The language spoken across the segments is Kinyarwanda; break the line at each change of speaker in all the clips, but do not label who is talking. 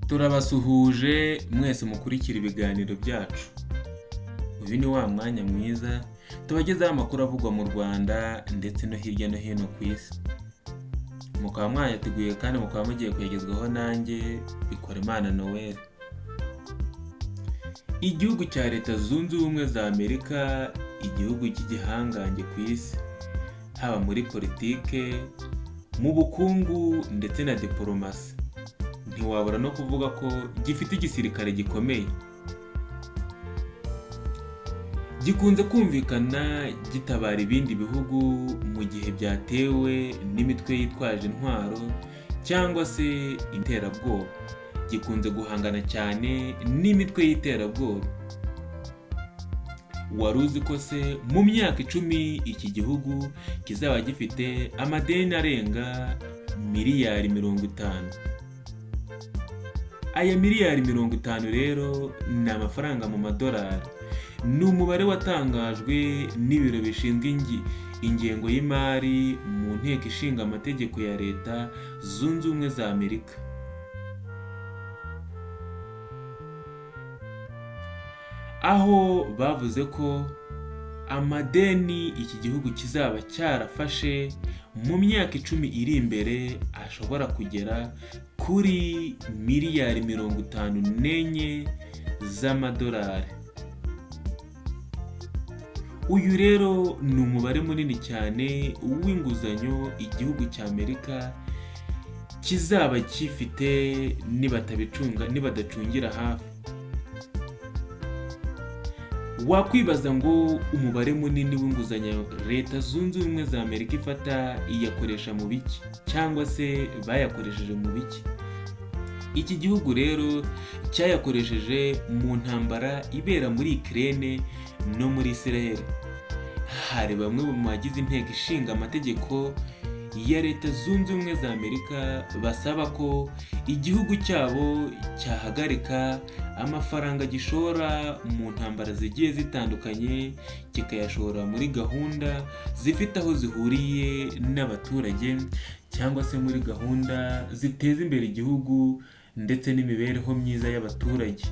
Turabasuhuje mwese mukurikira ibiganiro byacu. Uyu ni wa mwanya mwiza tubagezaho amakuru avugwa mu Rwanda ndetse no hirya no hino ku isi. Mukaba mwayateguye kandi mukaba mugiye kuyagezwaho nanjye Bikorimana Noel. Igihugu cya Leta Zunze Ubumwe za Amerika, igihugu cy'igihangange ku isi, haba muri politike, mu bukungu ndetse na diplomasi. Ntiwabura no kuvuga ko gifite igisirikare gikomeye. Gikunze kumvikana gitabara ibindi bihugu mu gihe byatewe n'imitwe yitwaje intwaro cyangwa se iterabwoba. Gikunze guhangana cyane n'imitwe y'iterabwoba. Wari uzi ko se mu myaka 10 iki gihugu kizaba gifite amadeni arenga miliyari 50. Aya miliyari 50 rero ni amafaranga mu madolari. Ni umubare watangajwe n'ibiro bishinzwe ingengo y'imari mu nteko ishinga amategeko ya Leta Zunze Ubumwe za Amerika. Aho bavuze ko amadeni iki gihugu kizaba cyarafashe mu myaka 10 iri imbere ashobora kugera kuri miliyari 54 z'amadolari. Uyu rero ni umubare munini cyane w'inguzanyo igihugu cya Amerika kizaba gifite nibadacungira hafi. Wakwibaza ngo umubare munini w'inguzanyo Leta Zunze Ubumwe za Amerika ifata iyakoresha mu biki cyangwa se bayakoresheje mu biki? Iki gihugu rero cyayakoresheje mu ntambara ibera muri Ukraine no muri Israel. Hari bamwe mu bagize inteko ishinga amategeko ya Leta Zunze Ubumwe za Amerika basaba ko igihugu cyabo cyahagarika amafaranga gishora mu ntambara zigiye zitandukanye, kikayashora muri gahunda zifite aho zihuriye n'abaturage cyangwa se muri gahunda ziteza imbere igihugu ndetse n'imibereho myiza y'abaturage.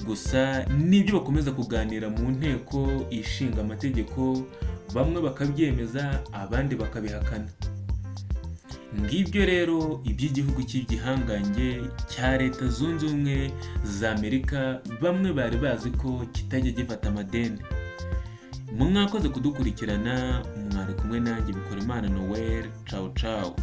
Gusa nibyo bakomeza kuganira mu nteko ishinga amategeko, bamwe bakabyemeza abandi bakabihakana. Ngibyo rero iby'igihugu cy'igihangange cya Leta Zunze Ubumwe za Amerika, bamwe bari bazi ko kitajya gifata amadeni. Mwakoze kudukurikirana, mwari kumwe nanjye Bikorimana Noel. Ciao ciao.